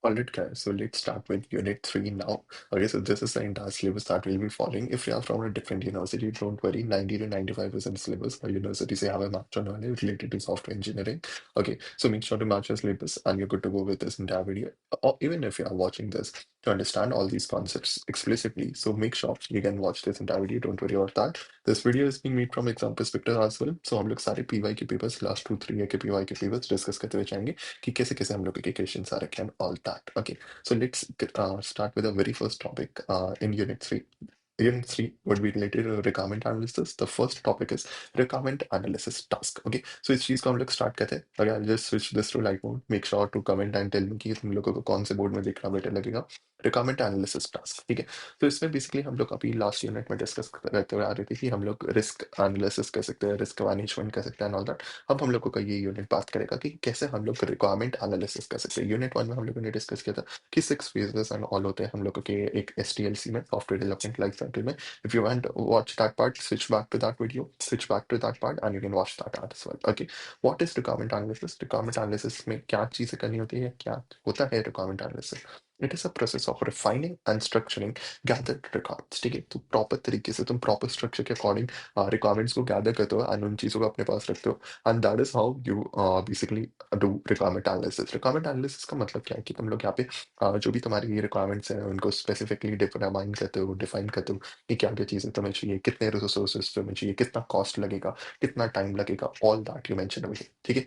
Alright, guys, so let's start with Unit 3 now. Okay, so this is the entire syllabus that we'll be following. If you are from a different university, don't worry, 90 to 95% syllabus or universities have a match on related to software engineering. Okay, so make sure to match your syllabus and you're good to go with this entire video. Or even if you are watching this to understand all these concepts explicitly, so make sure you can watch this entire video. Don't worry about that. This video is being made from exam perspective as well. So हम लोग सारे PY के papers, last 2-3 year के PY के papers discuss करते हुए जाएंगे कि कैसे कैसे हम लोग के क्वेश्चंस आ रखे हैं all that. Okay, so let's start with the very first topic in Unit 3. Unit 3 would be related to requirement analysis. The first topic is requirement analysis task. Okay, so इस चीज को हम लोग स्टार्ट करते हैं. Okay, I'll just switch this to light mode. Make sure to comment and tell me कि तुम लोगों को कौन से बोर्ड में देखना बेटर लगेगा. रिक्वायरमेंट एनालिसिस टास्क, ठीक है. तो इसमें बेसिकली हम लोग अभी लास्ट यूनिट में डिस्कस करते हुए आ रहे थे कि हम लोग रिस्क एनालिसिस कर सकते हैं, रिस्क मैनेजमेंट कर सकते हैं, ऑल दैट. अब हम लोगों का ये यूनिट बात करेगा कि कैसे हम लोग रिक्वायरमेंट एनालिसिस कर सकते हैं. यूनिट 1 में हम लोगों ने डिस्कस किया था कि 6 फेजेस एंड ऑल होते हैं हम लोगों के एक SDLC में, सॉफ्टवेयर डेवलपमेंट लाइफ साइकिल में. If you want watch that part, switch back to that video, switch back to that part and you can watch that as well. Okay, what is requirement analysis? Requirement analysis में क्या चीजें करनी होती है, क्या होता है requirement analysis? It is a process of refining and structuring gathered records. ठीक है, तो प्रॉपर तरीके से तुम प्रॉपर स्ट्रक्चर के अकॉर्डिंग रिक्वायरमेंट्स को गैदर करते हो एंड उन चीज़ों को अपने पास रखते हो. And that is how you basically do requirement analysis. Requirement analysis का मतलब क्या है कि तुम लोग यहाँ पे जो भी तुम्हारी रिक्वायरमेंट्स हैं उनको स्पेसिफिकली डिफाइन करते हो, कि क्या क्या चीज़ें तुम्हें चाहिए, कितने रिसोर्सेज तुम्हें चाहिए, कितना कॉस्ट लगेगा, कितना टाइम लगेगा, all that you mention away. ठीक है,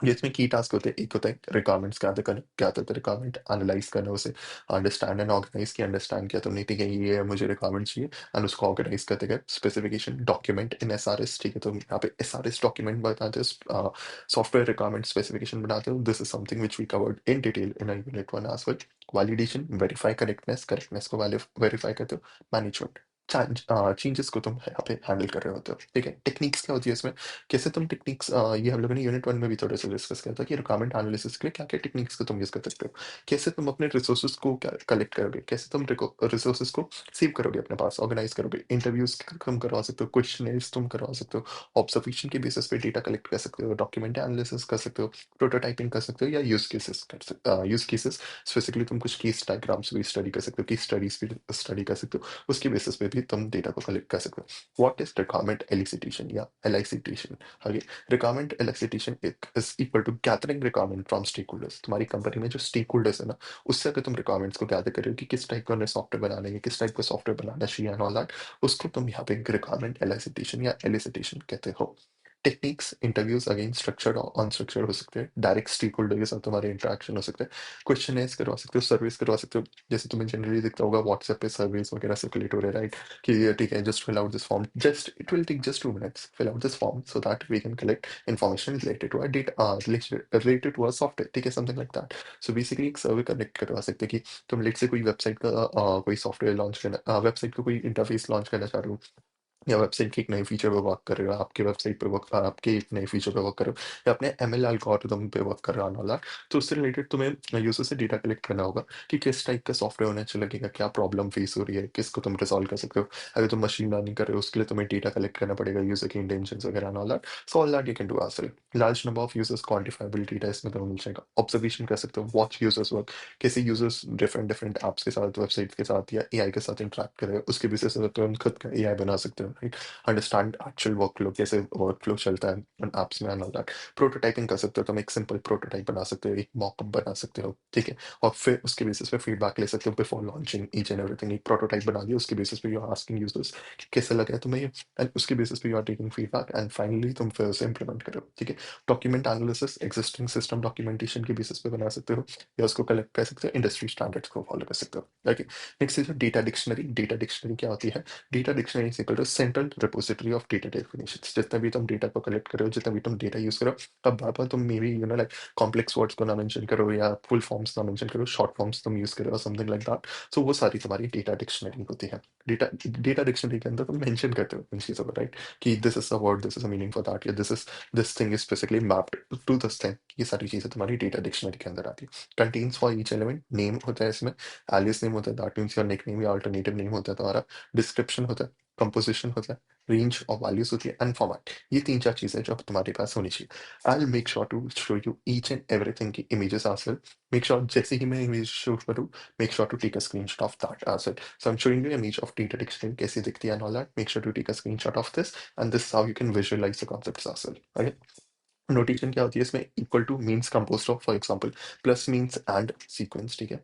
जिसमें की टास्क होते हैं. एक होता है रिक्वायरमेंट्स गैदर करना, क्या होता है रिक्वायरमेंट एनालाइज करना, उसे अंडरस्टैंड एंड ऑर्गेनाइज किया, अंडरस्टैंड किया तुमने, ठीक है ये मुझे रिक्वायरमेंट चाहिए एंड उसको ऑर्गेनाइज करते गए. स्पेसिफिकेशन डॉक्यूमेंट इन SRS, ठीक है, तो यहाँ पे SRS डॉक्यूमेंट बनाते हो, सॉफ्टवेयर रिक्वायरमेंट स्पेसिफिकेशन बनाते हो. This is something which we covered in detail in unit 1 as well. Validation, verify correctness, correctness को वेरीफाई करते हो. मैनेजमेंट, चेंजेस को तुम यहाँ पे हैंडल कर रहे होते हो. ठीक है, टेक्निक्स क्या होती है इसमें, कैसे तुम टेक्निक्स, ये हम लोगों ने यूनिट 1 में भी थोड़े से डिस्कस किया था कि रिक्वायरमेंट एनालिसिस के लिए क्या क्या टेक्निक्स को तुम यूज कर सकते हो. कैसे तुम अपने रिसोर्सेज को कलेक्ट करोगे, कैसे तुम रिसोर्सेज को सेव करोगे अपने पास, ऑर्गेनाइज करोगे. इंटरव्यूज तुम करवा सकते हो, क्वेश्चनर्स तुम करवा सकते हो, ऑब्जर्वेशन के बेसिस पे डेटा कलेक्ट कर सकते हो, डॉक्यूमेंट एनालिसिस कर सकते हो, प्रोटोटाइपिंग कर सकते हो, या यूज केसेस स्पेसिफिकली तुम कुछ केस डायग्राम्स भी स्टडी कर सकते हो, केस स्टडीज भी स्टडी कर सकते हो. उसके बेसिस पे भी तुम डेटा को कलेक्ट कर सकते हो. व्हाट इज रिक्वायरमेंट एलिसिटेशन या एलिसिटेशन? आगे, requirement elicitation is equal to gathering requirement from stakeholders. तुम्हारी कंपनी में जो स्टेक होल्डर्स है ना, उससे अगर तुम रिक्वायरमेंट्स को गैदर कर रहे हो कि किस टाइप का सॉफ्टवेयर बनाना है, किस टाइप का सॉफ्टवेयर बनाना चाहिए एंड ऑल दैट, उसको तुम यहाँ पे रिक्वायरमेंट एलिसिटेशन या एलिसिटेशन कहते हो. टेक्निक्स, इंटरव्यूज अगेन स्ट्रक्चर्ड और अनस्ट्रक्चर्ड हो सकते हैं. डायरेक्ट स्टेक होल्डर के साथ तुम्हारे इंटरेक्शन हो सकते हैं. क्वेश्चन करवा सकते हो, सर्विस करवा सकते हो. जैसे तुम्हें जनरली दिखता होगा व्हाट्सएप पे सर्विस वगैरह सर्कुलेट हो रहे हैं, राइट, कि ठीक है just fill out this form, just it will take just 2 minutes, fill out this form so that we can collect information related to a data, related to a software. ठीक है, something like that. So basically एक survey connect करवा सकते हैं कि तुम late से कोई वेबसाइट का कोई सॉफ्टवेयर लॉन्च करना, वेबसाइट का कोई इंटरफेस लॉन्च करना चाह रहे हो, या वेबसाइट के एक नए फीचर पे वर्क कर रहे हो, आपके वेबसाइट पे वर्क, आपके एक नए फीचर पे वर्क कर रहे हो, या अपने ML एल्गोरिथम पे वर्क कर रहे हो एंड ऑल दैट. तो उससे रिलेटेड तुम्हें यूजर से डेटा कलेक्ट करना होगा कि किस टाइप का सॉफ्टवेयर होना अच्छा लगेगा, क्या प्रॉब्लम फेस हो रही है, किसको तुम रिजॉल्व कर सकते हो. अगर तुम मशीन लर्निंग कर रहे हो उसके लिए तुम्हें डेटा कलेक्ट करना पड़ेगा, यूजर के इंटेंशंस वगैरह and all that. So all that you can do as well. Large number of users, quantifiable data इसमें तुम्हें मिल जाएगा. ऑब्जर्वेशन कर सकते हो, वॉच यूजर्स वर्क, कैसे यूजर्स डिफरेंट डिफरेंट ऐप्स के साथ, वेबसाइट के साथ या AI के साथ इंटरेक्ट कर रहे हो, उसके बेसिस पे तुम खुद का AI बना सकते हो, राइट. अंडरस्टैंड एक्चुअल वर्कफ्लो, कैसे वर्कफ्लो चलता है उन ऐप्स में एंड ऑल दैट. प्रोटोटाइपिंग कर सकते हो, तुम एक सिंपल प्रोटोटाइप बना सकते हो, एक मॉकअप बना सकते हो, ठीक है, और फिर उसके बेसिस पे फीडबैक ले सकते हो before launching each and everything. एक प्रोटोटाइप बना दिया, उसके बेसिस पे यू आर आस्किंग यूजर्स कि कैसे लगा है तुम्हें ये, एंड उसके बेसिस पे you are taking feedback and finally तुम फिर उसे इंप्लीमेंट करो. ठीक है, document analysis existing system documentation के बेसिस पे बना सकते हो, या उसको कलेक्ट कर सकते हो, इंडस्ट्री स्टैंडर्ड्स को फॉलो कर सकते हो. Okay, next is data dictionary. Data dictionary क्या होती है? Data dictionary is equal to central repository of data definitions. जितना भी तुम डेटा को कलेक्ट करो, जितना भी तुम डेटा यूज करो, अब बार बार तुम may be like complex words को ना मेंशन करो, या फुल फॉर्म्स ना मेंशन करो, शॉर्ट फॉर्म्स तुम यूज करो, समथिंग लाइक दैट. सो वो सारी तुम्हारी डेटा डिक्शनरी होती है. डेटा डिक्शनरी के अंदर तुम मेंशन करते हो इन चीजों को, राइट, कि this is a word, this is a meaning for that, या this thing is specifically mapped to this thing. ये सारी चीजें तुम्हारी डेटा डिक्शनरी के अंदर आती है. Contains for each element, name होता है इसमें, एलिस नेम होता है, दैट मीन्स योर निकनेम या अल्टरनेटिव नेम होता है तुम्हारा. डिस्क्रिप्शन होता है, कंपोजिशन होता है, रेंज ऑफ वैल्यूज होती है, एंड फॉर्मेट। ये 3-4 चीज़ें जो तुम्हारे पास होनी चाहिए। I will make sure to show you each and everything की images as well. Make sure जैसे ही मैं इमेज शो करूँ, make sure to take a screenshot of that as well. So I am showing you image of data texture कैसे दिखती है and all that. Make sure to take a screenshot of this and this is how you can visualise the concepts as well. Okay? Notation क्या होती है इसमें? Equal two means composed of, for example plus means and sequence, ठीक है?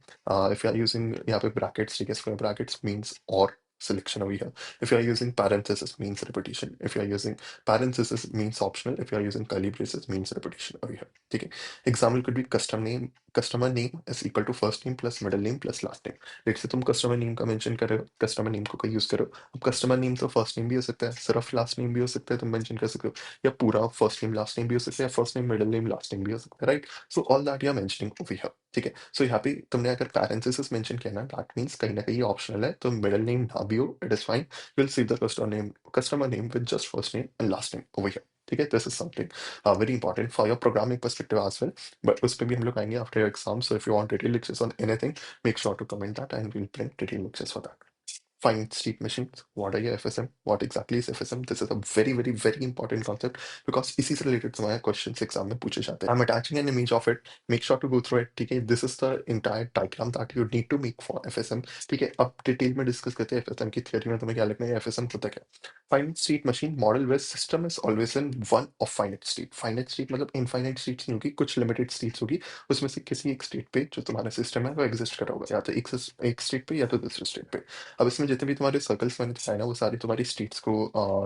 If you are using यहाँ पे brackets, ठीक है, स्क्वायर ब्रैकेट्स मीन्स और selection over here. If you are using parenthesis means repetition. If you are using parenthesis means optional. If you are using curly braces means repetition over here. ठीक है? Example could be custom name. Customer name is equal to first name plus middle name plus last name. Let's say तुम customer name का mention कर रहे हो, customer name को कोई use करो। अब customer name तो first name भी हो सकता है, सिर्फ last name भी हो सकता है, तुम mention कर सकते हो, या पूरा फर्स्ट नेम लास्ट नेम भी हो सकता है, first name middle name last name भी हो सकता है, right? So all that you are mentioning over here, ठीक है? सो यहाँ पे तुमने अगर पैरेंथेसिस मेंशन किया ना, दैट मींस कहीं ना कहीं ऑप्शनल है, तो मिडिल नेम ना भी हो, it is fine. You will see the customer name with just first name and last name over here, ठीक है? This is something very important for your programming perspective as well, but उस पर भी हम लोग आएंगे after your exam. So if you want detail lectures on anything, make sure to comment that and we'll print detail lectures for that. Finite state machines. What are your FSM? What exactly is FSM? This is a very, very, very important concept because इसी से related तुम्हारे questions exam में पूछे जाते हैं. I'm attaching an image of it. Make sure to go through it. ठीक है? This is the entire diagram that you need to make for FSM. ठीक है? अब डिटेल में डिस्कस करते हैं FSM की थियरी में तुम्हें क्या लगना है FSM होता क्या है? Finite state machine model where system is always in one of finite state. Finite state मतलब infinite states नहीं होगी, कुछ limited states होगी, उसमें से किसी एक स्टेट पे जो तुम्हारा सिस्टम है वो एग्जिस्ट कर रहा होगा, या तो एक स्टेट पे या तो दूसरे स्टेट पे। अब इसमें जितने भी तुम्हारे सर्कल्स मैंने दिखाए ना, वो सारी तुम्हारी स्टेट्स को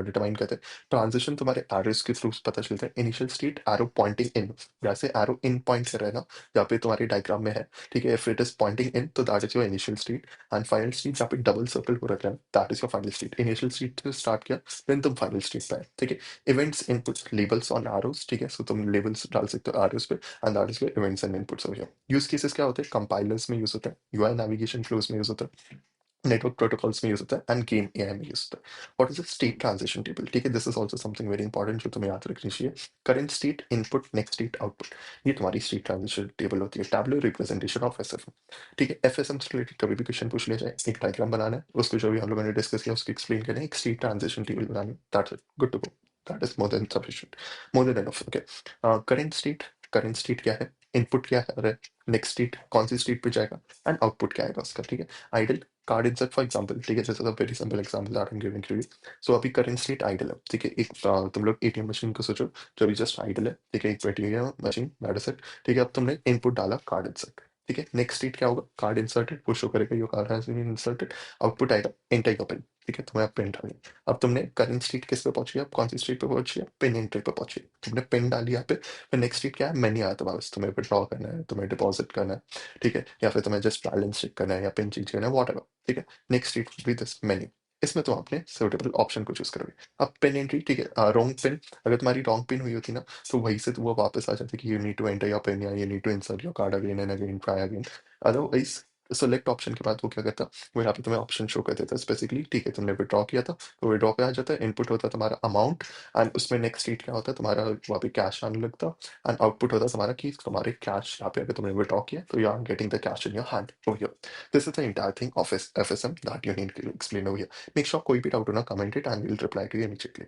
डिटरमाइन करते हैं। ट्रांजिशन तुम्हारे एरोस के थ्रू पता चलता है। Initial state arrow pointing in, जैसे एरो इन पॉइंट कर रहा है ना, जहाँ पे तुम्हारी डायग्राम में है, ठीक है? If it is pointing in तो that is your initial state, and final state जहाँ पे डबल सर्कल हो रखा है, that is your final state. Initial state से स्टार्ट किया, देन तुम फाइनल स्टेट पे आए, ठीक है? Events input labels on arrows, ठीक है? सो तुम लेबल्स डाल सकते हो एरोस पे, and that is your events and inputs over here. Use cases क्या होते हैं? कंपाइलर्स में यूज होता है, यूआई नेविगेशन फ्लोज में यूज होता है, नेटवर्क प्रोटोकॉल्स में यूज होता है, एंड गेम एआई में यूज होता है। What is a state transition table? ठीक है, this is also something very important जो तुम्हें याद रखनी चाहिए। Current state, input, next state, output, ये तुम्हारी स्टेट ट्रांजिशन टेबल होती है। टैबुलर रिप्रेजेंटेशन ऑफ एसएफएम, ठीक है? एफएसएम से रिलेटेड कभी भी क्वेश्चन पूछ लिया जाए, एक डायग्राम बनाना है, उसको जो भी हम लोगों ने डिस्कस किया उसको एक्सप्लेन करना है, एक स्टेट ट्रांजिशन टेबल बनानी है, that's it, good to go. That is more than sufficient, more than enough. Okay, current state क्या है, इनपुट क्या है, नेक्स्ट स्टेट कौन सी स्टेट पे जाएगा, एंड आउटपुट क्या आएगा उसका, ठीक है? Idle card insert for example, ठीक है? This is a very simple example that I am giving to you. So अभी करंट स्टेट आइडल है, ठीक है? एक तुम लोग एटीएम मशीन को सोचो जो अभी जस्ट आइडल है, ठीक है? एक बैठी हुई है मशीन, दैट इज इट, ठीक है? अब तुमने इनपुट डाला कार्ड इंसर्ट, ठीक है? नेक्स्ट स्टेट क्या होगा? कार्ड इंसर्टेड, वो शो करेगा your card has been inserted. Output आएगा एंटर योर पिन, ठीक है? तुम्हें पिन डालनी है। अब तुमने करंट स्टेट किस पे पहुंची है? अब कौन सी स्टेट पे पहुंची है? पिन एंट्री पे पहुंची है। तुमने पिन डाली यहाँ पे, फिर नेक्स्ट स्टेट क्या है? मनी आया तुम्हारा, तुम्हें विड्रॉ करना है, तुम्हें डिपॉजिट करना है, ठीक है? या फिर तुम्हें जस्ट बैलेंस चेक करना है या पिन चेंज करना है, वॉट एवर, ठीक है? Next state with this menu, इसमें तुम अपने सुटेबल ऑप्शन को चूज करोगे। अब पिन एंट्री, ठीक है? रॉन्ग पिन, अगर तुम्हारी रॉन्ग पिन हुई होती ना, तो वहीं से वो वापस आ जाती कि you need to enter your PIN या you need to insert your card again and again, try again. Otherwise select option के बाद वो क्या करता, वो यहाँ पे तुम्हें ऑप्शन शो कर देता है स्पेसिफिकली, ठीक है? तुमने विड्रॉ किया था तो विड्रॉ पे आ जाता है, इनपुट होता है तुम्हारा अमाउंट, एंड उसमें नेक्स्ट स्टेट क्या होता है तुम्हारा, वहाँ पे कैश आने लगता, एंड आउटपुट होता है तुम्हारा कि तुम्हारे कैश यहाँ पे अगर तुमने विड्रॉ किया तो you are getting the cash in your hand over here. This is the entire thing of FSM that you need to explain over here. Make sure कोई भी डाउट हो ना, comment it and will reply to you immediately.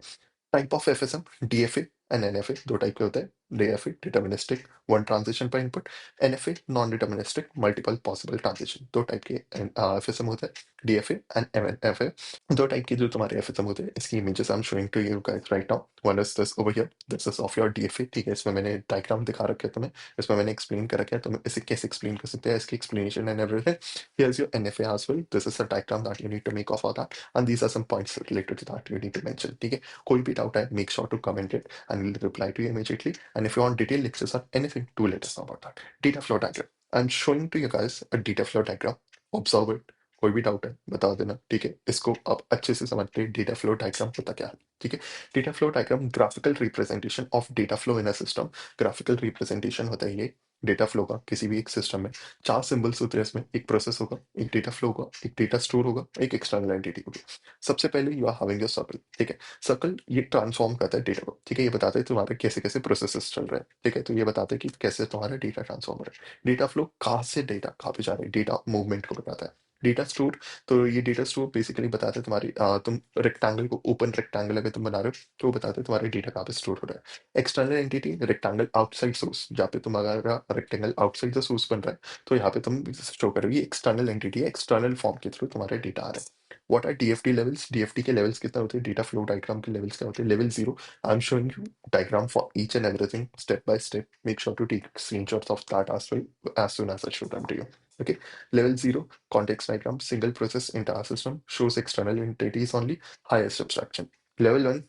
Type of FSM, DFA and NFA, दो type के होते हैं। DFA deterministic, one transition पर input, NFA non deterministic, multiple possible transition. दो टाइप के एफएसएम होते हैं, डीएफए एंड एनएफए। दो टाइप के जो तुम्हारे एफएसएम होते हैं, इसकी images I am showing to you guys right now. One is this over here, this is of your DFA, ठीक है? इसमें मैंने डायग्राम दिखा रखा है तुम्हें, इसमें मैंने एक्सप्लेन कर रखा है, तुम इसे कैसे एक्सप्लेन कर सकते हैं, इसकी explanation and everything. Here is your NFA as well, this is the diagram that you need to make of all that, and these are some points related to that you need to mention, ठीक है? कोई भी doubt है, make sure to comment it and we'll reply to you immediately. And if you want detailed lectures or anything, do let us know about that. Data flow diagram. I'm showing to you guys a data flow diagram. Observe it. कोई भी doubt है बता देना, ठीक है? इसको आप अच्छे से समझते हैं डेटा फ्लो डायग्राम होता क्या है, ठीक है? Data flow diagram graphical representation of data flow in a system. Graphical representation होता है ये डेटा फ्लो का किसी भी एक सिस्टम में। चार सिंबल्स होते हैं इसमें, एक प्रोसेस होगा, एक डेटा फ्लो होगा, एक डेटा स्टोर होगा, एक एक्सटर्नल एंटिटी होगी। सबसे पहले you are having your circle, ठीक है? सर्कल ये ट्रांसफॉर्म करता है डेटा को, ठीक है? ये बताता है तुम्हारे कैसे कैसे प्रोसेसेस चल रहे हैं, ठीक है? तो ये बताता है कि कैसे तुम्हारा डेटा ट्रांसफॉर्म हो रहा है। डेटा फ्लो कहाँ से डेटा कहाँ पे जा रहा है, डेटा मूवमेंट को बताता है। डेटा स्टोर, तो ये डेटा स्टोर बेसिकली बताता है तुम्हारी तुम रेक्टेंगल को, ओपन रेक्टेंगल अगर तुम बना रहे हो तो वो बताता है तुम्हारा डेटा कहाँ पे स्टोर हो रहा है। External entity, rectangle outside source, जहाँ पे तुम्हारा रेक्टेंगल आउटसाइड द सोर्स बन रहा है तो यहाँ पे तुम शो करोगे एक्सटर्नल एंटिटी है, एक्सटर्नल फॉर्म के थ्रू तुम्हारा डेटा आ रहा है। What are DFT levels, DFT के लेवल्स कितना होते हैं, डेटा फ्लो डायग्राम के लेवल्स क्या होते हैं। Level 0, I am showing you diagram for each and everything step by step. Make sure to take screenshots of that as well as soon as I show them to you. Okay. Level 0, context diagram, single process entire system, shows external entities only, highest abstraction. Level 1,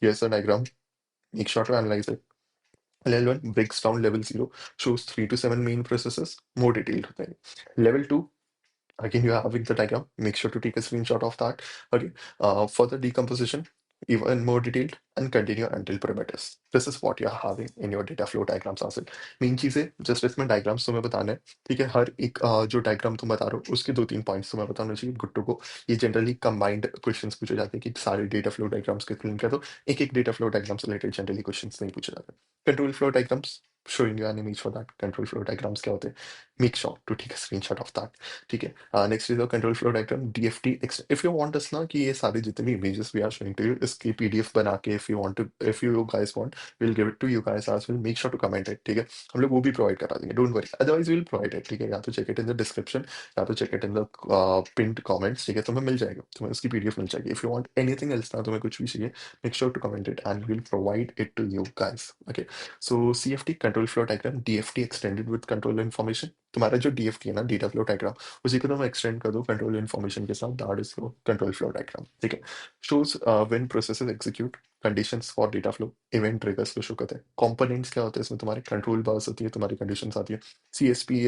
here's the diagram. Make sure to analyze it. Level 1 breaks down level 0, shows 3 to 7 main processes, more detailed. Level 2, again, you are having the diagram. Make sure to take a screenshot of that. Okay. Further decomposition, even more detailed, and continue until parameters. This is what you are having in your data flow diagrams as well. Main चीज़ है just इसमें diagrams तुम्हें बताना है, ठीक है। हर एक जो डायग्राम तुम बता रहे हो उसके 2-3 पॉइंट्स तुम्हें बताना चाहिए गुट्टू को। ये जनरली कंबाइंड क्वेश्चंस पूछे जाते हैं कि सारे डेटा फ्लो डायग्राम्स के लिंक कर दो। एक एक डेटा फ्लो डायग्राम से रिलेटेड जनरली क्वेश्चंस नहीं पूछे जाते। Control flow diagrams, showing you an image for that. Control flow diagrams क्या होते हैं? Make sure to take a screenshot of that. ठीक है। Next is control flow diagram, DFT. If you want us ना कि ये सारे जितने भी images we are showing to you इसकी पीडीएफ बना के, if you want to, if you guys want, will give it to you guys as well. Make sure to comment it, ठीक है। हम लोग वो भी प्रोवाइड करा देंगे, don't worry, otherwise will provide it, ठीक है। या तो check it in the description, या तो check it in the pinned comments, ठीक है। तुम्हें मिल जाएगा, तुम्हें उसकी पीडीएफ मिल जाएगी। If you want anything else ना, तुम्हें कुछ भी चाहिए, make sure to comment it and will provide it to you guys. Okay. So CFT control flow diagram, DFT extended with control information. तुम्हारा जो डीएफटी है ना, डेटा फ्लो डायग्राम, उसी को तो मैं एक्सटेंड कर दूं कंट्रोल इन्फॉर्मेशन के साथ, that is control flow diagram, ठीक है। Shows when processes execute, conditions for data flow, event triggers को शो करते हैं। कंपोनेंट्स क्या होते हैं इसमें, तुम्हारे कंट्रोल बस होती है, तुम्हारी कंडीशंस आती है, सीएसपी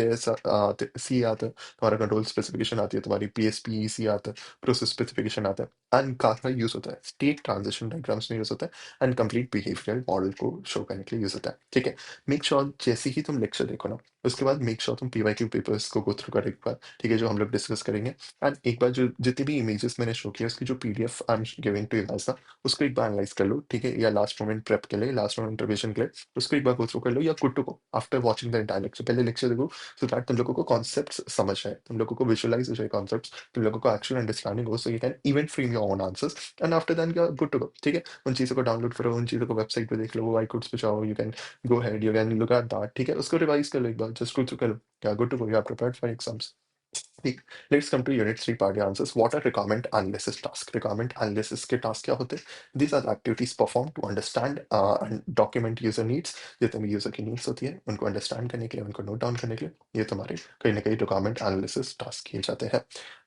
सी आता है, तुम्हारा कंट्रोल स्पेसिफिकेशन आती है, तुम्हारी पीएसपी सी आता है, प्रोसेस स्पेसिफिकेशन आता है, एंड का यूज होता है स्टेट ट्रांजिशन डायग्राम्स में यूज होता है, एंड कंप्लीट बिहेवियरल मॉडल को शो करने के लिए यूज होता है, ठीक है। मेक श्योर जैसे ही तुम लेक्चर देखो ना, उसके बाद मेक श्योर तुम पीवाईक्यू पेपर्स को गो थ्रू कर एक बार, ठीक है, जो हम लोग डिस्कस करेंगे। एंड एक बार जो जितनी भी इमेजेस मैंने शो किया उसकी जो PDF I am giving to you guys ना, उसको एक बार एनालाइज कर लो, ठीक है। या लास्ट मोमेंट प्रेप के लिए, लास्ट मोमेंट रिविजन के लिए उसको एक बार गो थ्रू कर लो, या कुट्टू को after watching the entire lecture, पहले लेक्चर देखो, सो दैट तुम लोगों को कॉन्सेप्ट्स समझ आए, तुम लोगों को विजुअलाइज हो जाए कॉन्सेप्ट्स, तुम लोगों को एक्चुअल अंडरस्टैंडिंग हो, so you can even frame your own answers, and after that you are good to go, ठीक है। उन चीज़ों को डाउनलोड करो, उन चीज़ों को वेबसाइट पे देख लो, आई कोड्स पे जाओ, you can go ahead, you can look at that, ठीक है। उसको रिवाइज कर लो एक बार, जस्ट go through कर लो, yeah, good to go, you are prepared for exams। ठीक, let's come to unit 3 part answers. What are requirement analysis task, requirement analysis के task क्या होते हैं। These are activities perform to understand and document user needs, जितने भी user की needs होती है उनको अंडरस्टैंड करने के लिए, उनको नोट डाउन करने के लिए, ये तुम्हारे कहीं ना कहीं रिक्वायरमेंट एनालिसिस टास्क किए जाते हैं।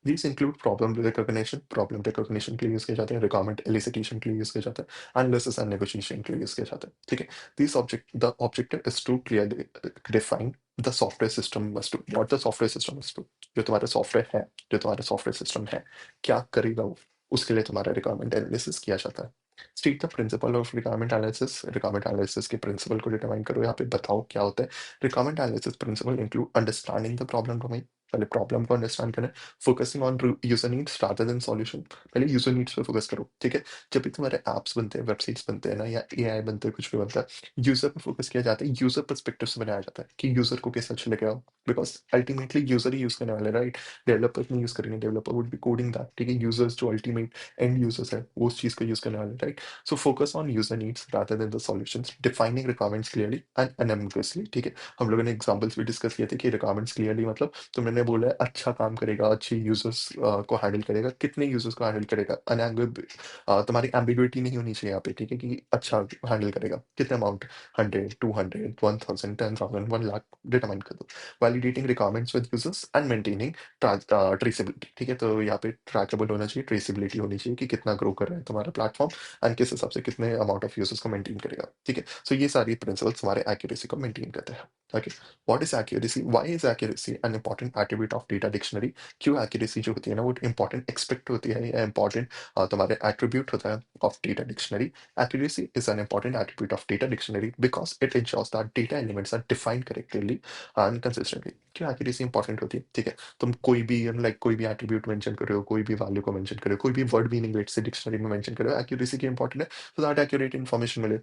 These include problem recognition, problem recognition के लिए यूज किए जाते हैं, रिक्वायरमेंट एलिसिटेशन के लिए यूज किया जाता है, एनालिसिस एंड नेगोशिएशन के लिए यूज किया जाता है, ठीक है। This object, the objective is to clearly define the software system must do, what the software system must do. जो तुम्हारा सॉफ्टवेयर है, जो तुम्हारा सॉफ्टवेयर सिस्टम है, क्या करेगा वो, उसके लिए तुम्हारा रिक्वायरमेंट एनालिसिस किया जाता है। State the principle of requirement analysis, requirement analysis के प्रिंसिपल को डिटरमाइन करो, यहाँ पे बताओ क्या होता है। Requirement analysis principle include understanding the problem domain, पहले प्रॉब्लम को अंडरस्टैंड करें, focusing on user needs rather than solution, पहले यूजर नीड्स पे फोकस करो, ठीक है। जब भी तुम्हारे एप्स बनते हैं, वेबसाइट्स बनते हैं ना, या एआई बनते हैं, कुछ भी बनता है, यूजर पे फोकस किया जाता है, यूजर पर्सपेक्टिव से बनाया जाता है कि यूजर को कैसा अच्छा लगेगा, because ultimately user he use करने वाले, राइट। डेवलपर नहीं यूज करेंगे, developer would be coding that, ठीक है। यूजर्स जो अल्टीमेट एंड यूजर्स है वो उस चीज को यूज करने वाले, right. So focus on user needs rather than the solutions, defining requirements clearly and unambiguously, ठीक है। हम लोगों ने एग्जांपल्स भी डिस्कस किए थे कि रिक्वायरमेंट्स क्लियरली मतलब तुमने बोला है अच्छा काम करेगा, अच्छे यूजर्स को हैंडल करेगा, कितने यूजर्स को हैंडल करेगा, तुम्हारी एम्बिग्युइटी नहीं होनी चाहिए यहाँ पे, ठीक है, कि अच्छा हैंडल करेगा, कितने अमाउंट, 100, 200, 1000, 10,000, 1 लाख, डिटरमाइन कर दो। Validating requirements with users and maintaining traceability, ठीक है। तो यहाँ पे ट्रैकेबल होना चाहिए, ट्रेसेबिलिटी होनी चाहिए कि कितना ग्रो कर रहा है तुम्हारा प्लेटफॉर्म एंड किस हिसाब से कितने अमाउंट ऑफ यूजर्स को मेंटेन करेगा, ठीक है। सो ये सारी प्रिंसिपल्स हमारे एक्यूरेसी को मेंटेन करते हैं। Okay, what is accuracy, why is accuracy an important attribute of data dictionary. क्यों एक्यूरेसी जो होती है ना वो इंपॉर्टेंट एक्सपेक्ट होती है, या इंपॉर्टेंट तुम्हारे एट्रीब्यूट होता है of data dictionary. Accuracy is an important attribute of data dictionary because it ensures that data elements are defined correctly and consistently। क्यों accuracy इंपॉर्टेंट होती है, ठीक है। तुम कोई भी लाइक कोई भी एट्रीब्यूट मेंशन कर रहे हो, कोई भी वैल्यू को मेंशन कर रहे हो, कोई भी वर्ड मीनिंग वेट से डिक्शनरी में मेंशन कर रहे हो, एक्यूरेसी की इंपॉर्टेंट है, so that accurate information मिले।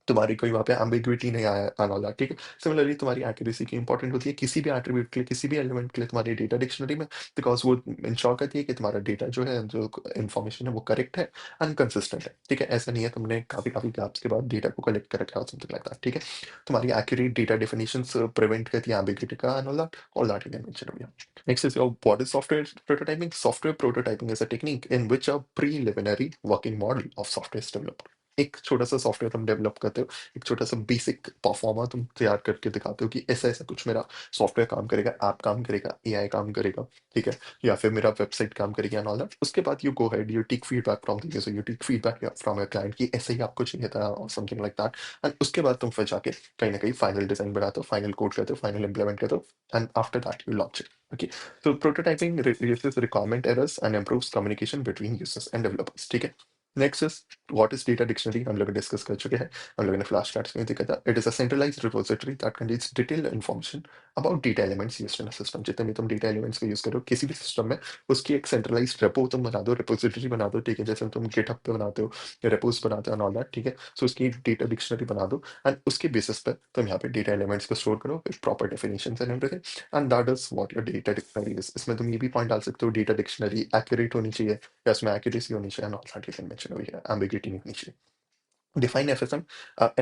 तुम्हारी कोई वहाँ पे एम्बिग्विटी नहीं आया आने वाला, ठीक है? सिमिलरली तुम्हारी एक्यूरेसी की इंपॉर्टेंट होती है किसी भी एट्रिब्यूट के लिए, किसी भी एलिमेंट के लिए तुम्हारी डेटा डिक्शनरी में, बिकॉज़ वो इंश्योर करती है कि तुम्हारा डेटा जो है, जो इन्फॉर्मेशन है वो करेक्ट है एंड कंसिस्टेंट है, ठीक है? ऐसा नहीं है तुमने काफ़ी-काफ़ी गैप्स के बाद डेटा को कलेक्ट कर रखा है और समथिंग लाइक दैट, ठीक है? तुम्हारी एक्यूरेट डेटा डेफिनिशंस प्रिवेंट करती है एम्बिग्विटी का and all that you can mention over here. Next is your what is software prototyping? Software prototyping is a technique in which a preliminary working model of software is developed. एक छोटा-सा software तुम develop करते हो, एक छोटा-सा basic pro forma तुम तैयार करके दिखाते हो कि ऐसा-ऐसा कुछ मेरा सॉफ्टवेयर काम करेगा, ऐप काम करेगा, एआई काम करेगा, ठीक है? या फिर मेरा वेबसाइट काम करेगा एंड ऑल दैट। उसके बाद you go ahead, you take feedback from the user, you take feedback from your client कि ऐसे ही आपको चाहिए था और समथिंग लाइक दैट, एंड उसके बाद तुम फिर जाके कहीं न कहीं फाइनल डिज़ाइन बनाते हो, फाइनल कोड करते हो, फाइनल इम्प्लीमेंट करते हो, and after that you launch it. Okay, so prototyping reduces requirement errors and improves communication between users and developers. ठीक है? Next is what is data dictionary? हम लोग डिस्कस कर चुके हैं, हम लोगों ने फ्लैश कार्ड्स में देखा था। It is a centralised repository that contains detailed information about data elements used in a system. जितने भी तुम डेटा एलिमेंट्स को यूज करो किसी भी सिस्टम में, उसकी एक सेंट्रलाइज्ड रेपो तुम बना दो, रिपोजिटरी बना दो, ठीक है? जैसे तुम गिटहब पे बनाते हो, रेपोज बनाते हो, ऑल दैट, ठीक है? सो उसकी डेटा डिक्शनरी बना दो एंड उसके बेसिस पे तुम यहाँ पे डेटा एलिमेंट्स को स्टोर करो with proper definitions and everything, and that is what your data dictionary is. इसमें तुम ये भी पॉइंट डाल सकते हो, डेटा डिक्शनरी एक्यूरेट होनी चाहिए या इसमें एक्यूरेसी होनी चाहिए, not that you can mention over here, ambiguity नहीं होनी चाहिए। Define FSM.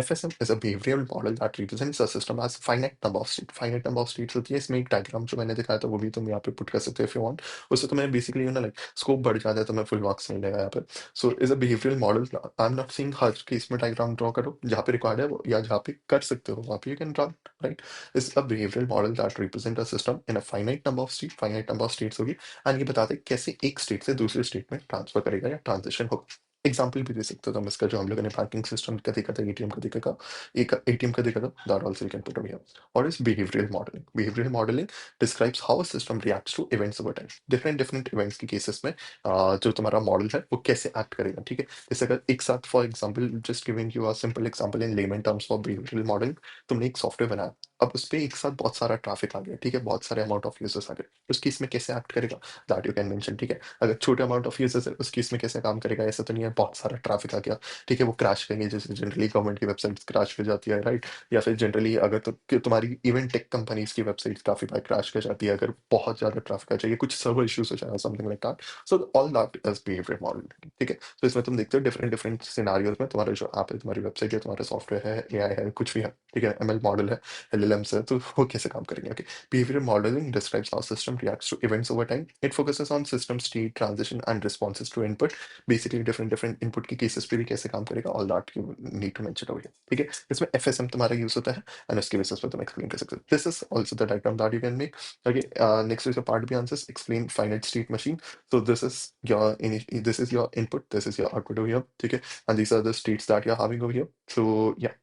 FSM is a behavioral model that represents a system as finite number of states. Finite number of states होती है। इसमें एक डायग्राम जो मैंने दिखाया था वो भी तुम यहाँ पे पुट कर सकते हो if you want। उससे तुम्हें बेसिकली ना लाइक स्कोप बढ़ जाता है, तुम्हें फुल मार्क्स मिलेगा यहाँ पे। So is a behavioural model. I am not saying her case में डायग्राम ड्रॉ करो, जहाँ पे रिक्वायर्ड है या जहाँ पे कर सकते हो वहाँ पे you can draw, right? Is a behavioural model that represent a system in a finite number of state. Finite number of states होगी एंड ये बताते हैं कैसे एक स्टेट से दूसरे स्टेट में ट्रांसफर करेगा या ट्रांजिशन होगा। एग्जाम्पल भी दे सकते हो तुम इसका, जो हम लोगों ने बैंकिंग सिस्टम का देखा था, एटीएम का देखा था, एक एटीएम का देखा था, that also you can put over here. और is behavioural modelling. Behavioural modelling describes how a system reacts to events over time. Different different events के केसेस में जो तुम्हारा मॉडल है वो कैसे एक्ट करेगा, ठीक है? जैसे अगर एक साथ for example, just giving you a simple example in lemon terms for behavioural modelling, तुमने एक सॉफ्टवेयर बनाया, अब उस पे एक साथ बहुत सारा ट्रैफिक आ गया, ठीक है? बहुत सारे अमाउंट ऑफ यूजर्स आ गए, उस केस में कैसे एक्ट करेगा, दैट यू कैन मेंशन, ठीक है? अगर छोटे अमाउंट ऑफ यूजर्स है उस केस में कैसे काम करेगा, ऐसा तो नहीं है बहुत सारा ट्रैफिक आ गया, ठीक है? वो क्रैश करेंगे, जैसे जनरली गवर्नमेंट की वेबसाइट्स क्रैश कर जाती है, राइट? या फिर जनरली अगर तो कि तुम्हारी इवन टेक कंपनीज की वेबसाइट्स काफी बार क्रैश कर जाती है अगर बहुत ज्यादा ट्रैफिक आ जाए, कुछ सर्वर इश्यूज हो जाए, something like that. So all that is behaviour model, ठीक है? तो इसमें तुम देखते हो डिफरेंट डिफरेंट सिनारियोज में तुम्हारा जो ऐप है, तुम्हारी वेबसाइट है, तुम्हारा सॉफ्टवेयर है, एआई है, कुछ भी है, ठीक है? एमएल मॉडल है, एलएलएम्स है, तो वो कैसे काम करेंगे, okay? Behavioral modeling describes how system reacts to events over time. It focuses on system state, transition, and responses to input. Basically, different input के cases पे भी कैसे काम करेगा, all that you need to mention over here. ठीक है? इसमें FSM तुम्हारा use होता है, and उसके basis पे तुम explain कर सकते हो. This is also the diagram that you can make. Okay, next is your part B answers. Explain finite state machine. So this is your input, this is your output over here. ठीक है? And these are the states that you're having over here. So yeah.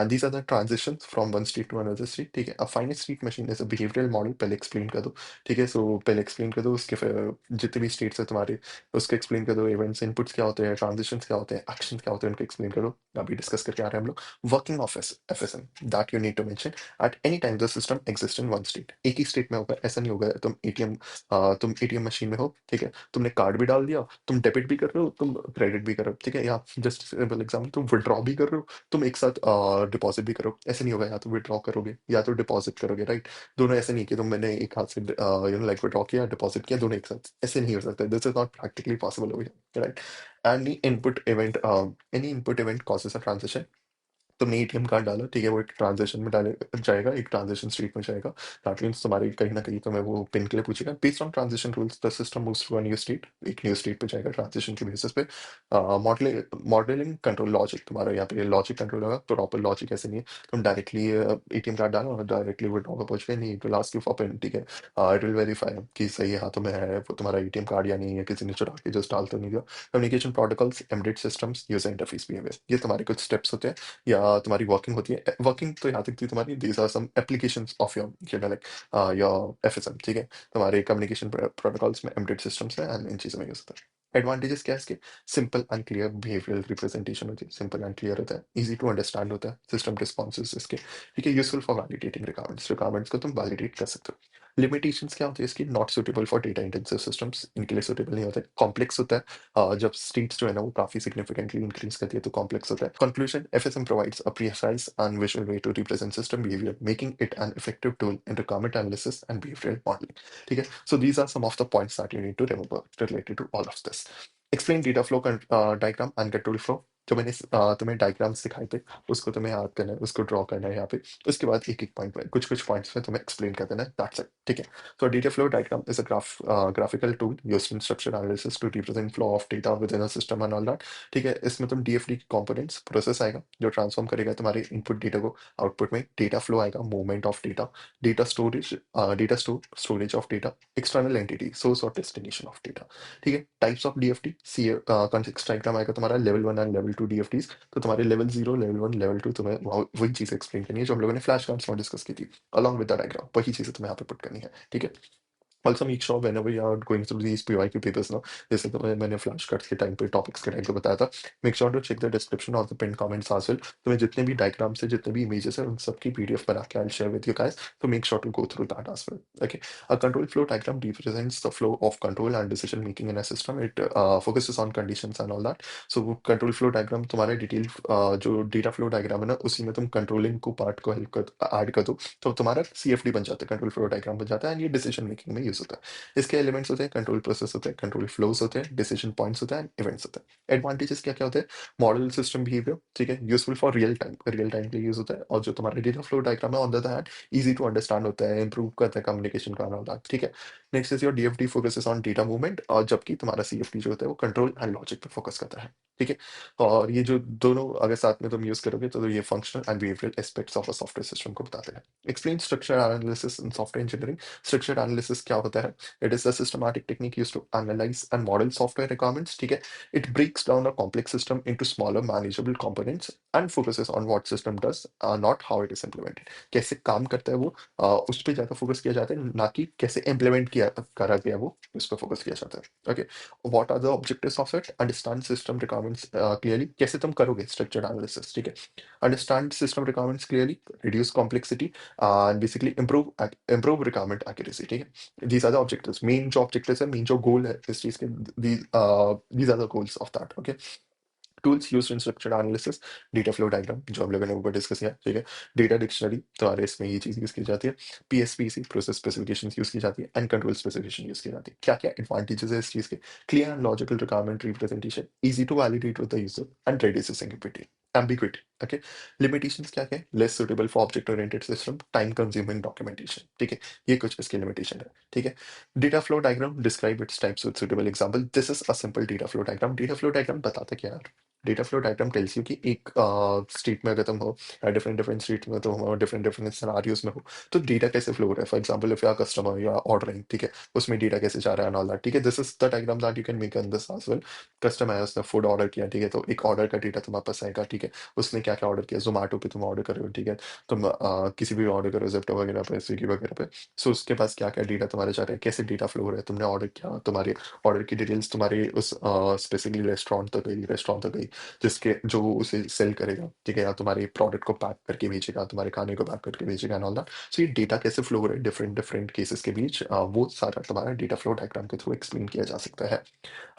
These are the transitions from one state to another state, ठीक है? A finite state machine is a behavioral model। पहले explain कर दो, ठीक है? सो पहले explain कर दो, उसके फिर जितने भी स्टेट्स है तुम्हारे उसको एक्सप्लेन कर दो, इवेंट्स इनपुट्स क्या होते हैं, ट्रांजिशंस क्या होते हैं, एक्शंस क्या होते हैं, उनको एक्सप्लेन करो। अभी डिस्कस करके आ रहे हैं हम लोग। Working of FSM that you need to mention. At any time the system exist in one state. एक ही स्टेट में होगा, ऐसा नहीं होगा तुम एटीएम मशीन में हो, ठीक है? तुमने कार्ड भी डाल दिया, तुम डेबिट भी कर रहे हो, तुम क्रेडिट भी कर रहे हो, ठीक है? या जस्ट सिंपल एग्जाम्पल, तुम विड्रॉ भी कर रहे हो, तुम एक साथ डिपॉजिट भी करो, ऐसे नहीं होगा। या तो विड्रॉ करोगे या तो डिपॉजिट करोगे, राइट? दोनों ऐसे नहीं कि तुम मैंने एक हाथ से लाइक विड्रॉ किया, डिपॉजिट किया, दोनों एक साथ, ऐसे नहीं हो सकता। This is not practically possible हो गया, right? Any input event causes a transition. तुमने एटीएम कार्ड डाला, ठीक है? वो एक ट्रांज़ैक्शन में डाले जाएगा, एक ट्रांज़ैक्शन स्टेट में जाएगा। दैट मीन्स तुम्हारी कहीं न कहीं तुम्हें वो पिन के लिए पूछेगा। Based on transition rules the system moves to a new state. एक न्यू स्टेट पे जाएगा ट्रांज़िशन के बेसिस पे। मॉडलिंग कंट्रोल लॉजिक, तुम्हारा यहाँ पे लॉजिक कंट्रोल होगा। प्रॉपर लॉजिक ऐसे नहीं है तुम डायरेक्टली एटीएम कार्ड डालो और डायरेक्टली विथड्रॉ पे पहुँच गए, नहीं, it will ask you for pin, ठीक है? इट विल वेरीफाई कि सही हाथों में है वो तुम्हारा एटीएम कार्ड या नहीं, है किसी ने चुरा के जस्ट डाल तो नहीं दिया। Communication protocols, embedded systems, user interface behaviour, ये तुम्हारे कुछ स्टेप्स होते हैं या तुम्हारी वर्किंग होती है। वर्किंग तो यहाँ तक थी तुम्हारी, these are some applications of your like your FSM, ठीक है? तुम्हारे कम्युनिकेशन प्रोटोकॉल्स में एम्बेडेड सिस्टम्स हैं एंड इन चीज़ों में यूज होता है। एडवांटेजेस क्या है इसके? Simple and clear behavioural representation होती है, सिंपल एंड क्लियर होता है, इजी टू अंडरस्टैंड होता है, सिस्टम रिस्पॉन्सेज इसके, ठीक है? Useful for validating requirements, requirements को तुम वैलिडेट कर सकते हो। लिमिटेशंस क्या होती है इसकी? Not suitable for data intensive systems, इनके लिए सुटेबल नहीं होता है। कॉम्प्लेक्स होता है, जब स्टेट्स जो है ना वो काफी सिग्निफिकेंटली इंक्रीज करती है तो कॉम्प्लेक्स होता है। Conclusion, FSM provides a precise and visual way to represent system behaviour, making it an effective tool in requirement analysis and behavioural modelling. ठीक है, so these are some of the points that you need to remember related to all of this. Explain data flow diagram and control flow. जो मैंने तुम्हें diagrams दिखाए थे उसको तुम्हें याद करना है, उसको ड्रॉ करना है यहाँ पे। उसके बाद एक एक पॉइंट में कुछ कुछ पॉइंट्स में तुम्हें एक्सप्लेन कर देना है, दैट्स इट। ठीक है, so a data flow diagram is a graphical tool used in structured analysis to represent flow of data within a system and all that। ठीक है, इसमें तुम डीएफडी की कंपोनेंट्स प्रोसेस आएगा जो ट्रांसफॉर्म करेगा तुम्हारे इनपुट डेटा को आउटपुट में। डेटा फ्लो आएगा, movement of data, data storage, data storage of data, external entity, source और डेस्टिनेशन ऑफ डेटा। ठीक है, types of DFD, see context diagram आएगा तुम्हारा लेवल 1 एंड लेवल 2 डीएफडीज। तो तुम्हारे लेवल 0, लेवल 1, लेवल 2 तुम्हें वही चीज एक्सप्लेन करनी है जो हम लोगों ने फ्लैश कार्ड्स में डिस्कस की थी, along with the diagram, वही चीजें तुम्हें यहाँ पे पुट करनी है। ठीक है, also make sure whenever you are going through these PYQ papers now, जैसे तो मैंने फ्लैश कार्ड्स के टाइम पे टॉपिक्स के टाइम पे बताया था, make sure to check the description और the pin comments as well. तुम्हें जितने भी डायग्राम्स है, जितने भी इमेजेस है, उन सबकी पीडीएफ बना के I share with you guys, तो make sure to go through that as well. Okay, a control flow diagram represents the flow of control and decision making in a system. It focuses on conditions and all that. So control flow diagram तुम्हारा detail जो data flow diagram है ना, उसी में तुम controlling को part को help कर ऐड कर दो तो तुम्हारा सीएफडी बन जाता है, कंट्रोल फ्लो डायग्राम बन जाता है, एंड ये डिसीजन मेकिंग में यूज होता है। इसके एलिमेंट्स होते हैं, कंट्रोल प्रोसेस होते हैं, कंट्रोल फ्लोज होते हैं, डिसीजन पॉइंट्स होते हैं, इवेंट्स होते हैं। एडवांटेजेस क्या क्या होते हैं? मॉडल सिस्टम बिहेवियर, ठीक है, यूजफुल फॉर रियल टाइम के लिए यूज होता है। और जो तुम्हारा डेटा फ्लो डायग्राम है on the other hand easy to understand होता है, इंप्रूव करता है कम्युनिकेशन का और दैट। ठीक है, next is your DFD focuses on data movement, और जबकि तुम्हारा सीएफडी जो होता है वो कंट्रोल एंड लॉजिक पे फोकस करता है। ठीक है, और ये जो दोनों अगर साथ में तुम यूज करोगे तो ये functional and behavioural aspects of a software system को बताते हैं। Explain structure analysis in software engineering. Structure analysis क्या होता है? It is a systematic technique used to analyze and model software requirements. ठीक है, it breaks down a complex system into smaller manageable components and focuses on what system does, not how it is implemented। कैसे काम करता है वो, उस पर ज्यादा फोकस किया जाता है, ना कि कैसे इम्प्लीमेंट किया करा गया वो, उस पर फोकस किया जाता है। Okay, what are the objectives of it? Understand system requirements clearly, कैसे तुम करोगे स्ट्रक्चर्ड एनालिसिस। ठीक है, understand system requirements clearly, reduce complexity and basically improve requirement accuracy। ठीक है, these are the objectives, main जो objectives है, main जो goal है इस चीज के, these are the goals of that। okay, tools used in structured analysis, data flow diagram जो हम लोगों ने ऊपर डिस्कस किया। ठीक है, डेटा डिक्शनरी तुम्हारे इसमें ये चीज यूज की जाती है, पीएसपीसी प्रोसेस स्पेसिफिकेशन यूज की जाती है, एंड कंट्रोल स्पेसिफिकेशन यूज की जाती है। क्या क्या एडवांटेजेस है इस चीज के? Clear and logical requirement representation, easy to validate with the user and reduces ambiguity। okay, limitations क्या क्या है? Less suitable for object oriented system, time consuming documentation. ठीक है, ये कुछ इसके लिमिटेशन है। ठीक है, data flow diagram describe its types with suitable example. This is a simple data flow diagram. Data flow diagram बताता क्या है? Data flow diagram tells you कि एक स्टेट में अगर तुम हो, डिफरेंट डिफरेंट स्टेट में तुम हो, डिफरेंट डिफरेंट सिनारियोज में हो, तो डेटा कैसे फ्लो हो रहा है। For example if you are customer, you are ordering, ठीक है, उसमें डेटा कैसे जा रहा है, ऑल दैट। ठीक है, this is the diagram that you can make in this as well. Customer है, उसने फूड ऑर्डर किया, ठीक है, तो एक ऑर्डर का डेटा तुम्हारे पास आएगा। ठीक है, उसने क्या क्या ऑर्डर किया, जोमेटो पे तुम ऑर्डर कर रहे हो, ठीक है, तुम किसी भी ऑर्डर करो, जेप्टो वगैरह पे, स्विगी वगैरह पे, सो उसके पास क्या क्या डेटा तुम्हारे जा रहे हैं, कैसे डेटा फ्लो हो रहा है, तुमने ऑर्डर किया, तुम्हारे ऑर्डर की डिटेल्स तुम्हारे उस स्पेसिफिकली रेस्टोरेंट तक गई, रेस्टोरेंट तक गई जिसके जो उसे सेल करेगा। ठीक है, या तुम्हारे प्रोडक्ट को पैक करके भेजेगा, तुम्हारे खाने को पैक करके भेजेगा एंड ऑल दैट। सो ये डेटा कैसे फ्लो हो रहा है डिफरेंट डिफरेंट केसेस के बीच, वो सारा तुम्हारा डेटा फ्लो डायग्राम के थ्रू एक्सप्लेन किया जा सकता है।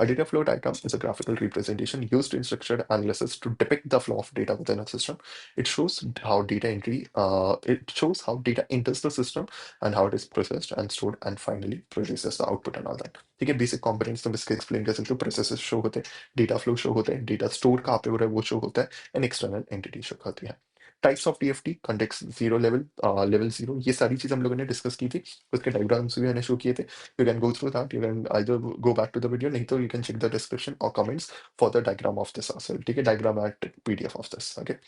A data flow diagram is a graphical representation used in structured analysis to depict the flow of data within a system. It shows how data entry, it shows how data enters the system and how it is processed and stored and finally produces the output and all that। ठीक है, basic components तुम इसके explain कर सकते हो। Processes show होते हैं, data flow show होते हैं, डेटा स्टोर कहाँ पे हो रहा है वो शो होता है, एंड एक्सटर्नल एंटिटी शो होती है। Types of TFT, context zero, level level zero, ये सारी चीज हम लोगों ने डिस्कस की थी, उसके डायग्राम्स भी मैंने शो किए थे। You can go through that. You can either go back to the video, नहीं तो you can check the description or comments for the diagram of this as well। ठीक है, diagram at PDF of this। Okay,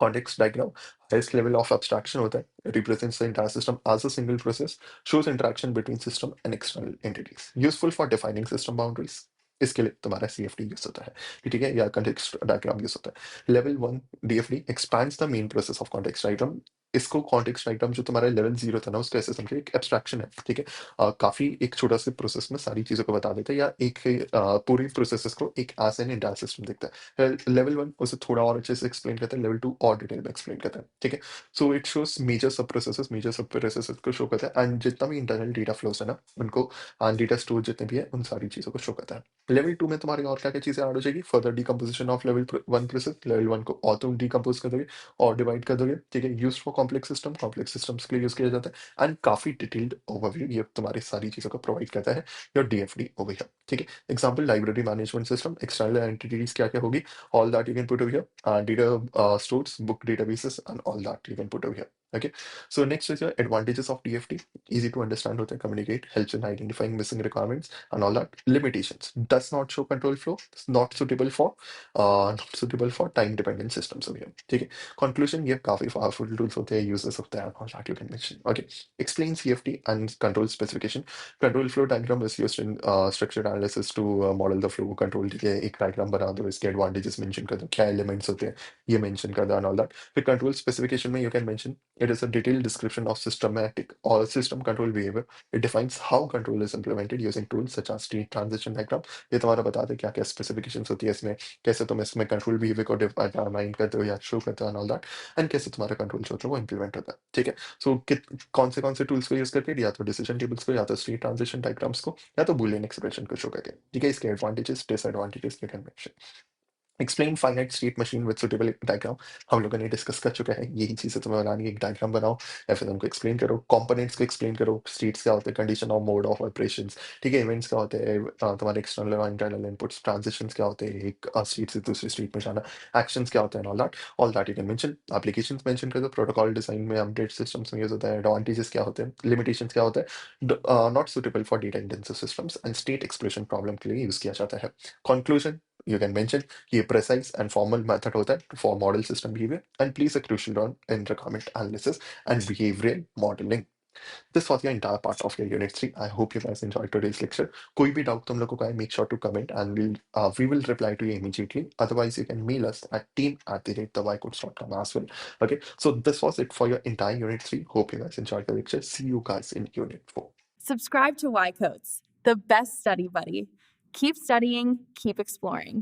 context diagram, highest level of abstraction होता है, represents the entire system as a single process, shows interaction between system and external entities, useful for defining system boundaries। इसके लिए तुम्हारा CFD use होता है, ठीक है, या context diagram यूज होता है। Level 1 DFD expands the main process of context diagram इसको कॉन्टेक्स्ट डायग्राम जो तुम्हारा लेवल 0 था ना, उसको ऐसे समझो एक एब्स्ट्रैक्शन है, ठीक है। काफी एक छोटा सा प्रोसेस में सारी चीजों को बता देता है, या एक पूरी प्रोसेस को एक एज एन इंटायर सिस्टम देखता है। लेवल 1 उसे थोड़ा और अच्छे से एक्सप्लेन करता है, लेवल 2 और डिटेल में एक्सप्लेन करता है, ठीक है। सो इट शोस मेजर सब प्रोसेसेस को शो करता है, एंड जितना भी इंटरनल डेटा फ्लोस है ना उनको, एंड डेटा स्टोर जितने भी है उन सारी चीजों को शो करता है। लेवल 2 में तुम्हारी और क्या क्या चीजें ऐड हो जाएगी, further decomposition of level 1 process, level 1 को और तुम डिकम्पोज कर दोगे और डिवाइड कर दोगे, ठीक है। यूज फॉर कॉम्प्लेक्स सिस्टम्स के लिए यूज किया जाता है, एंड काफी डिटेल्ड ओवरव्यू ये तुम्हारी सारी चीजों को प्रोवाइड करता है योर डीएफडी ओवर हियर, ठीक है। Example, library management system, external entities क्या क्या होगी, all that you can put over here, data stores, book databases and all that you can put over here. Okay, so next is your advantages of DFT. Easy to understand होता है, communicate, helps in identifying missing requirements and all that. Limitations: does not show control flow, not suitable for time dependent systems over here, ठीक है। Conclusion: ये काफी powerful tools होते हैं, uses होते हैं, all that you can mention. Okay, explain CFT and control specification. Control flow diagram is used in structured analysis to model the flow control, ठीक है। एक डायग्राम बना दो, इसके एडवांटेजेस मेंशन कर दो, क्या एलिमेंट्स होते हैं ये मेंशन कर दो and all that. फिर कंट्रोल स्पेसिफिकेशन में you can mention it is a detailed description of systematic और system control behaviour. It defines how control is implemented using tools such as state transition diagram. ये तुम्हारा बता दे क्या क्या specifications होती है इसमें, कैसे तुम इसमें कंट्रोल बिहेवियर को डिफाइन करते हो या शो करते हो एंड ऑल दैट, एंड कैसे तुम्हारा कंट्रोल जो होता है वो इंप्लीमेंट होता है, ठीक है। सो कौन से टूल्स को यूज करके, या तो डिसीजन टेबल्स को, या तो स्टेट ट्रांजिशन डायग्राम्स को, या तो बूलियन एक्सप्रेशन को शो करके, ठीक है। इसके advantages disadvantages you can mention. Explain finite state machine with suitable diagram. हम लोगों ने डिस्कस कर चुका है, यही चीजें तुम्हें बनानी है, एक डायग्राम बनाओ या फिर उनको एक्सप्लेन करो, कंपोनेंट्स को एक्सप्लेन करो, स्टेट्स क्या होते हैं, condition of mode of operations, ठीक है। इवेंट्स क्या होते हैं, तुम्हारे एक्सटर्नल और इंटरनल इनपुट्स, ट्रांजिशंस क्या होते हैं, एक स्टेट से दूसरी स्टेट में जाना, एक्शंस क्या होते हैं, all that you can mention. Applications mention कर दो, प्रोटोकॉल डिजाइन में अपडेट सिस्टम्स में यूज होता है, एडवांटेजेस क्या होते हैं, लिमिटेशंस क्या होते हैं, not suitable for data intensive systems, and state expression problem के लिए यूज किया जाता है। कंक्लूजन you can mention कि ये precise and formal method होता है for model system behavior and plays a crucial role in requirement analysis and behavioral modeling. This was the entire part of your unit 3. I hope you guys enjoyed today's lecture. कोई भी doubt तुम लोगों को आए, make sure to comment and we will reply to you immediately. Otherwise, you can mail us at team@thewicodes.com as well. Okay, so this was it for your entire unit 3. Hope you guys enjoyed the lecture. See you guys in unit 4. Subscribe to Y Codes, the best study buddy. Keep studying, keep exploring.